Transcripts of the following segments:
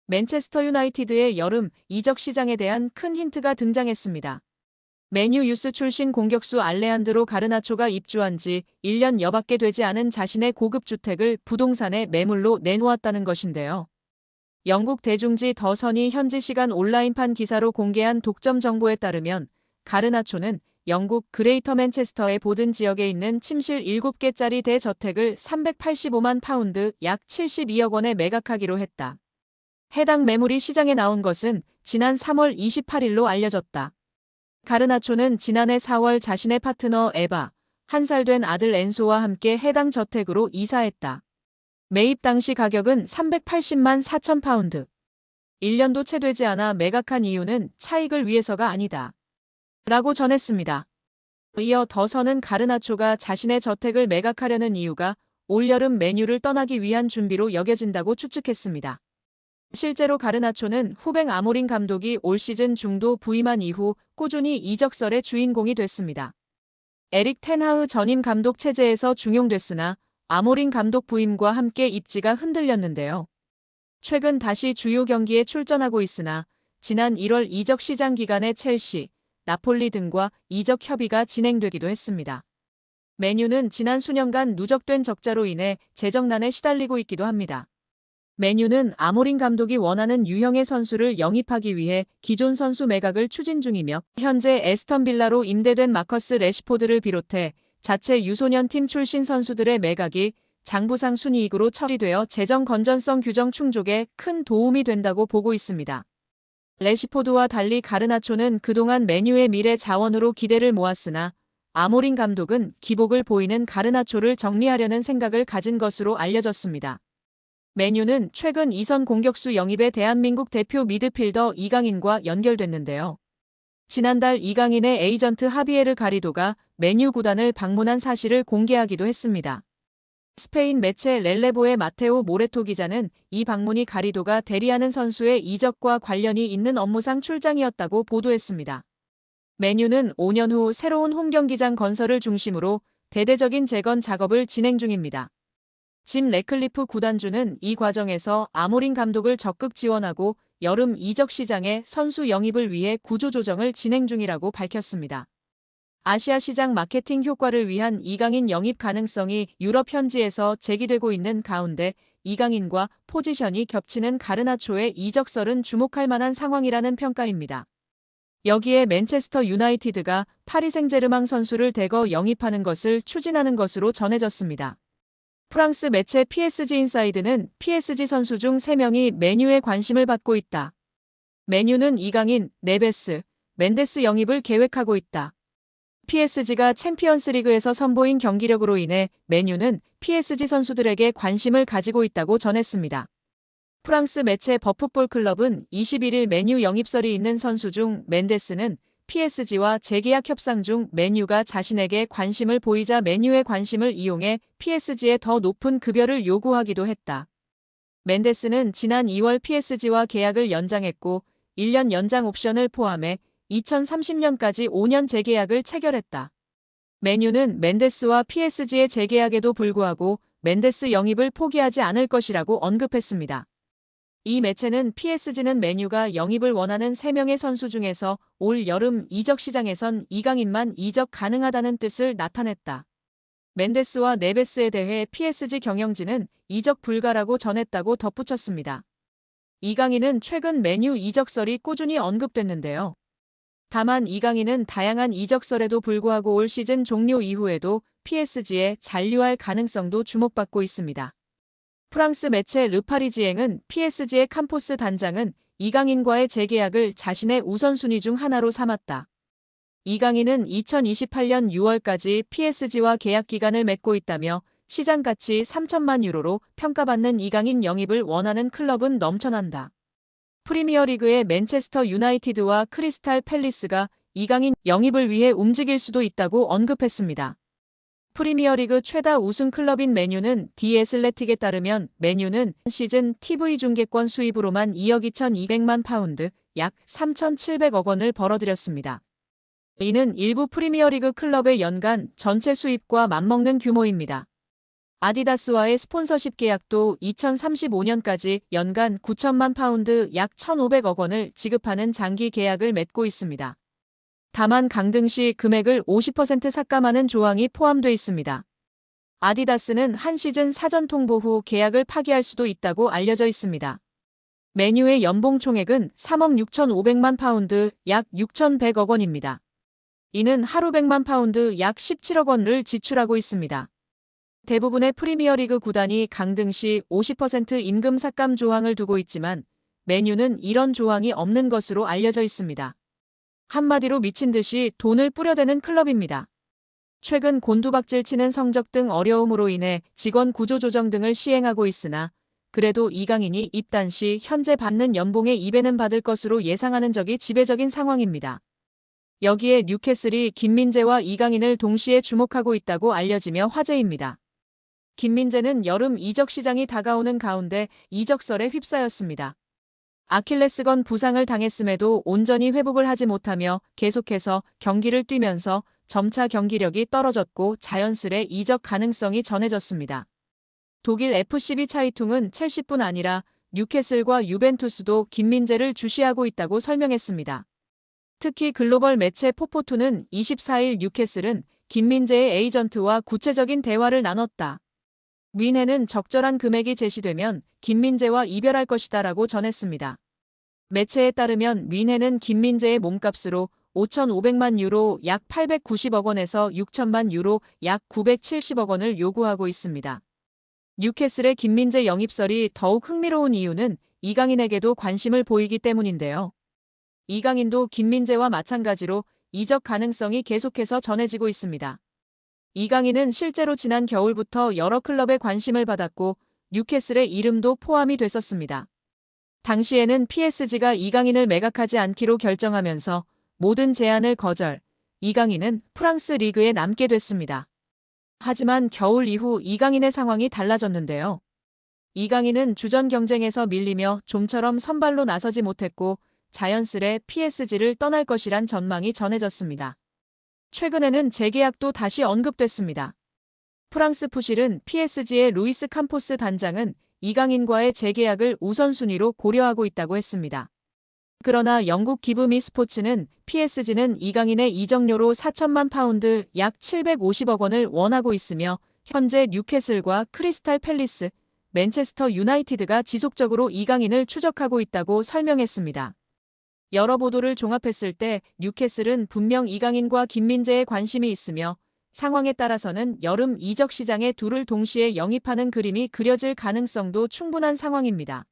맨체스터 유나이티드의 여름 이적 시장에 대한 큰 힌트가 등장했습니다. 맨유 유스 출신 공격수 알레한드로 가르나초가 입주한 지 1년 여밖에 되지 않은 자신의 고급 주택을 부동산에 매물로 내놓았다는 것인데요. 영국 대중지 더 선이 현지 시간 온라인판 기사로 공개한 독점 정보에 따르면 가르나초는 영국 그레이터 맨체스터의 보든 지역에 있는 침실 7개짜리 대저택을 385만 파운드 약 72억 원에 매각하기로 했다. 해당 매물이 시장에 나온 것은 지난 3월 28일로 알려졌다. 가르나초는 지난해 4월 자신의 파트너 에바, 1살 된 아들 엔소와 함께 해당 저택으로 이사했다. 매입 당시 가격은 380만 4천 파운드. 1년도 채 되지 않아 매각한 이유는 차익을 위해서가 아니다. 라고 전했습니다. 이어 더선은 가르나초가 자신의 저택을 매각하려는 이유가 올여름 맨유를 떠나기 위한 준비로 여겨진다고 추측했습니다. 실제로 가르나초는 후배 아모린 감독이 올 시즌 중도 부임한 이후 꾸준히 이적설의 주인공이 됐습니다. 에릭 텐하흐 전임 감독 체제에서 중용됐으나 아모린 감독 부임과 함께 입지가 흔들렸는데요. 최근 다시 주요 경기에 출전하고 있으나 지난 1월 이적 시장 기간에 첼시, 나폴리 등과 이적 협의가 진행되기도 했습니다. 맨유는 지난 수년간 누적된 적자로 인해 재정난에 시달리고 있기도 합니다. 맨유는 아모린 감독이 원하는 유형의 선수를 영입하기 위해 기존 선수 매각을 추진 중이며 현재 에스턴 빌라로 임대된 마커스 레시포드를 비롯해 자체 유소년 팀 출신 선수들의 매각이 장부상 순이익으로 처리되어 재정 건전성 규정 충족에 큰 도움이 된다고 보고 있습니다. 레시포드와 달리 가르나초는 그동안 맨유의 미래 자원으로 기대를 모았으나 아모린 감독은 기복을 보이는 가르나초를 정리하려는 생각을 가진 것으로 알려졌습니다. 맨유는 최근 이선 공격수 영입에 대한민국 대표 미드필더 이강인과 연결됐는데요. 지난달 이강인의 에이전트 하비에르 가리도가 맨유 구단을 방문한 사실을 공개하기도 했습니다. 스페인 매체 렐레보의 마테오 모레토 기자는 이 방문이 가리도가 대리하는 선수의 이적과 관련이 있는 업무상 출장이었다고 보도했습니다. 맨유는 5년 후 새로운 홈경기장 건설을 중심으로 대대적인 재건 작업을 진행 중입니다. 짐 레클리프 구단주는 이 과정에서 아모린 감독을 적극 지원하고 여름 이적 시장에 선수 영입을 위해 구조조정을 진행 중이라고 밝혔습니다. 아시아 시장 마케팅 효과를 위한 이강인 영입 가능성이 유럽 현지에서 제기되고 있는 가운데 이강인과 포지션이 겹치는 가르나초의 이적설은 주목할 만한 상황이라는 평가입니다. 여기에 맨체스터 유나이티드가 파리 생제르맹 선수를 대거 영입하는 것을 추진하는 것으로 전해졌습니다. 프랑스 매체 PSG 인사이드는 PSG 선수 중 3명이 맨유에 관심을 받고 있다. 맨유는 이강인, 네베스, 멘데스 영입을 계획하고 있다. PSG가 챔피언스리그에서 선보인 경기력으로 인해 맨유는 PSG 선수들에게 관심을 가지고 있다고 전했습니다. 프랑스 매체 버풋볼 클럽은 21일 맨유 영입설이 있는 선수 중 멘데스는 PSG와 재계약 협상 중 맨유가 자신에게 관심을 보이자 맨유의 관심을 이용해 PSG에 더 높은 급여를 요구하기도 했다. 멘데스는 지난 2월 PSG와 계약을 연장했고 1년 연장 옵션을 포함해 2030년까지 5년 재계약을 체결했다. 맨유는 멘데스와 PSG의 재계약에도 불구하고 멘데스 영입을 포기하지 않을 것이라고 언급했습니다. 이 매체는 PSG는 맨유가 영입을 원하는 3명의 선수 중에서 올 여름 이적 시장에선 이강인만 이적 가능하다는 뜻을 나타냈다. 멘데스와 네베스에 대해 PSG 경영진은 이적 불가라고 전했다고 덧붙였습니다. 이강인은 최근 맨유 이적설이 꾸준히 언급됐는데요. 다만 이강인은 다양한 이적설에도 불구하고 올 시즌 종료 이후에도 PSG에 잔류할 가능성도 주목받고 있습니다. 프랑스 매체 르파리지앵은 PSG의 캄포스 단장은 이강인과의 재계약을 자신의 우선순위 중 하나로 삼았다. 이강인은 2028년 6월까지 PSG와 계약 기간을 맺고 있다며 시장 가치 3천만 유로로 평가받는 이강인 영입을 원하는 클럽은 넘쳐난다. 프리미어리그의 맨체스터 유나이티드와 크리스탈 팰리스가 이강인 영입을 위해 움직일 수도 있다고 언급했습니다. 프리미어리그 최다 우승 클럽인 맨유는 디 애슬레틱에 따르면 맨유는 시즌 TV 중계권 수입으로만 2억 2,200만 파운드, 약 3,700억 원을 벌어들였습니다. 이는 일부 프리미어리그 클럽의 연간 전체 수입과 맞먹는 규모입니다. 아디다스와의 스폰서십 계약도 2035년까지 연간 9천만 파운드 약 1,500억 원을 지급하는 장기 계약을 맺고 있습니다. 다만 강등 시 금액을 50% 삭감하는 조항이 포함돼 있습니다. 아디다스는 한 시즌 사전 통보 후 계약을 파기할 수도 있다고 알려져 있습니다. 맨유의 연봉 총액은 3억 6,500만 파운드 약 6,100억 원입니다. 이는 하루 100만 파운드 약 17억 원을 지출하고 있습니다. 대부분의 프리미어리그 구단이 강등 시 50% 임금 삭감 조항을 두고 있지만 맨유는 이런 조항이 없는 것으로 알려져 있습니다. 한마디로 미친 듯이 돈을 뿌려대는 클럽입니다. 최근 곤두박질 치는 성적 등 어려움으로 인해 직원 구조 조정 등을 시행하고 있으나 그래도 이강인이 입단 시 현재 받는 연봉의 2배는 받을 것으로 예상하는 적이 지배적인 상황입니다. 여기에 뉴캐슬이 김민재와 이강인을 동시에 주목하고 있다고 알려지며 화제입니다. 김민재는 여름 이적 시장이 다가오는 가운데 이적설에 휩싸였습니다. 아킬레스건 부상을 당했음에도 온전히 회복을 하지 못하며 계속해서 경기를 뛰면서 점차 경기력이 떨어졌고 자연스레 이적 가능성이 전해졌습니다. 독일 FCB 차이퉁은 첼시뿐 아니라 뉴캐슬과 유벤투스도 김민재를 주시하고 있다고 설명했습니다. 특히 글로벌 매체 포포투는 24일 뉴캐슬은 김민재의 에이전트와 구체적인 대화를 나눴다. 뮌헨은 적절한 금액이 제시되면 김민재와 이별할 것이다라고 전했습니다. 매체에 따르면 뮌헨은 김민재의 몸값으로 5,500만 유로 약 890억 원에서 6천만 유로 약 970억 원을 요구하고 있습니다. 뉴캐슬의 김민재 영입설이 더욱 흥미로운 이유는 이강인에게도 관심을 보이기 때문인데요. 이강인도 김민재와 마찬가지로 이적 가능성이 계속해서 전해지고 있습니다. 이강인은 실제로 지난 겨울부터 여러 클럽에 관심을 받았고 뉴캐슬의 이름도 포함이 됐었습니다. 당시에는 PSG가 이강인을 매각하지 않기로 결정하면서 모든 제안을 거절, 이강인은 프랑스 리그에 남게 됐습니다. 하지만 겨울 이후 이강인의 상황이 달라졌는데요. 이강인은 주전 경쟁에서 밀리며 좀처럼 선발로 나서지 못했고 자연스레 PSG를 떠날 것이란 전망이 전해졌습니다. 최근에는 재계약도 다시 언급됐습니다. 프랑스 푸실은 PSG의 루이스 캄포스 단장은 이강인과의 재계약을 우선순위로 고려하고 있다고 했습니다. 그러나 영국 기브미 스포츠는 PSG는 이강인의 이적료로 4천만 파운드 약 750억 원을 원하고 있으며 현재 뉴캐슬과 크리스탈 팰리스, 맨체스터 유나이티드가 지속적으로 이강인을 추적하고 있다고 설명했습니다. 여러 보도를 종합했을 때 뉴캐슬은 분명 이강인과 김민재에 관심이 있으며 상황에 따라서는 여름 이적 시장에 둘을 동시에 영입하는 그림이 그려질 가능성도 충분한 상황입니다.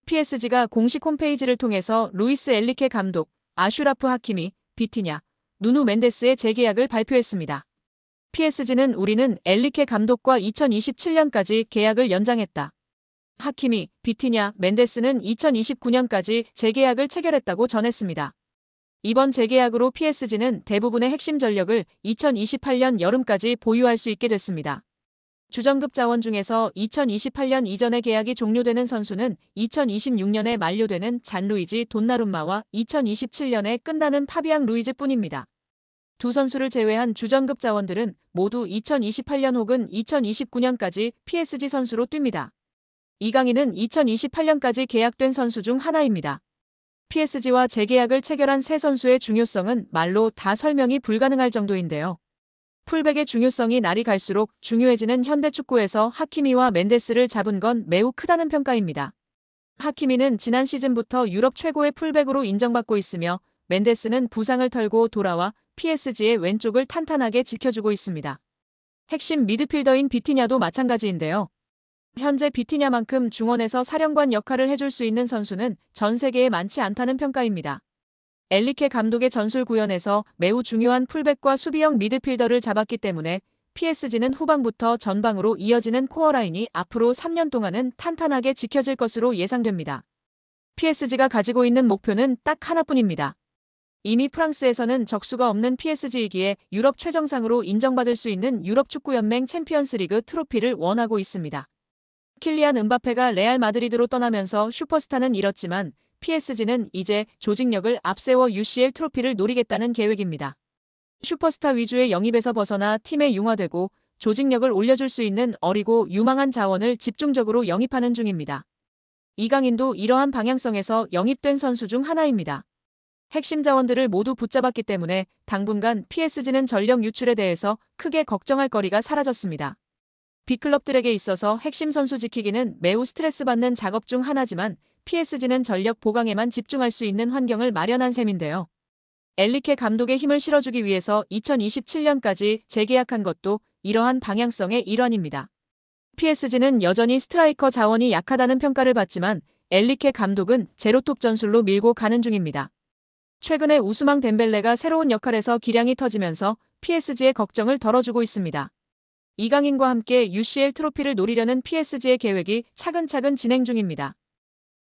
PSG가 공식 홈페이지를 통해서 루이스 엘리케 감독, 아슈라프 하키미, 비티냐, 누누 멘데스의 재계약을 발표했습니다. PSG는 우리는 엘리케 감독과 2027년까지 계약을 연장했다. 하키미, 비티냐, 멘데스는 2029년까지 재계약을 체결했다고 전했습니다. 이번 재계약으로 PSG는 대부분의 핵심 전력을 2028년 여름까지 보유할 수 있게 됐습니다. 주전급 자원 중에서 2028년 이전에 계약이 종료되는 선수는 2026년에 만료되는 잔루이지 돈나룸마와 2027년에 끝나는 파비앙 루이즈 뿐입니다. 두 선수를 제외한 주전급 자원들은 모두 2028년 혹은 2029년까지 PSG 선수로 뜁니다. 이강인은 2028년까지 계약된 선수 중 하나입니다. PSG와 재계약을 체결한 세 선수의 중요성은 말로 다 설명이 불가능할 정도인데요. 풀백의 중요성이 날이 갈수록 중요해지는 현대축구에서 하키미와 멘데스를 잡은 건 매우 크다는 평가입니다. 하키미는 지난 시즌부터 유럽 최고의 풀백으로 인정받고 있으며 멘데스는 부상을 털고 돌아와 PSG의 왼쪽을 탄탄하게 지켜주고 있습니다. 핵심 미드필더인 비티냐도 마찬가지인데요. 현재 비티냐만큼 중원에서 사령관 역할을 해줄 수 있는 선수는 전 세계에 많지 않다는 평가입니다. 엘리케 감독의 전술 구현에서 매우 중요한 풀백과 수비형 미드필더를 잡았기 때문에 PSG는 후방부터 전방으로 이어지는 코어라인이 앞으로 3년 동안은 탄탄하게 지켜질 것으로 예상됩니다. PSG가 가지고 있는 목표는 딱 하나뿐입니다. 이미 프랑스에서는 적수가 없는 PSG이기에 유럽 최정상으로 인정받을 수 있는 유럽축구연맹 챔피언스리그 트로피를 원하고 있습니다. 킬리안 은바페가 레알 마드리드로 떠나면서 슈퍼스타는 잃었지만 PSG는 이제 조직력을 앞세워 UCL 트로피를 노리겠다는 계획입니다. 슈퍼스타 위주의 영입에서 벗어나 팀에 융화되고 조직력을 올려줄 수 있는 어리고 유망한 자원을 집중적으로 영입하는 중입니다. 이강인도 이러한 방향성에서 영입된 선수 중 하나입니다. 핵심 자원들을 모두 붙잡았기 때문에 당분간 PSG는 전력 유출에 대해서 크게 걱정할 거리가 사라졌습니다. B클럽들에게 있어서 핵심 선수 지키기는 매우 스트레스 받는 작업 중 하나지만 PSG는 전력 보강에만 집중할 수 있는 환경을 마련한 셈인데요. 엔리케 감독의 힘을 실어주기 위해서 2027년까지 재계약한 것도 이러한 방향성의 일환입니다. PSG는 여전히 스트라이커 자원이 약하다는 평가를 받지만 엔리케 감독은 제로톱 전술로 밀고 가는 중입니다. 최근에 우스망 덴벨레가 새로운 역할에서 기량이 터지면서 PSG의 걱정을 덜어주고 있습니다. 이강인과 함께 UCL 트로피를 노리려는 PSG의 계획이 차근차근 진행 중입니다.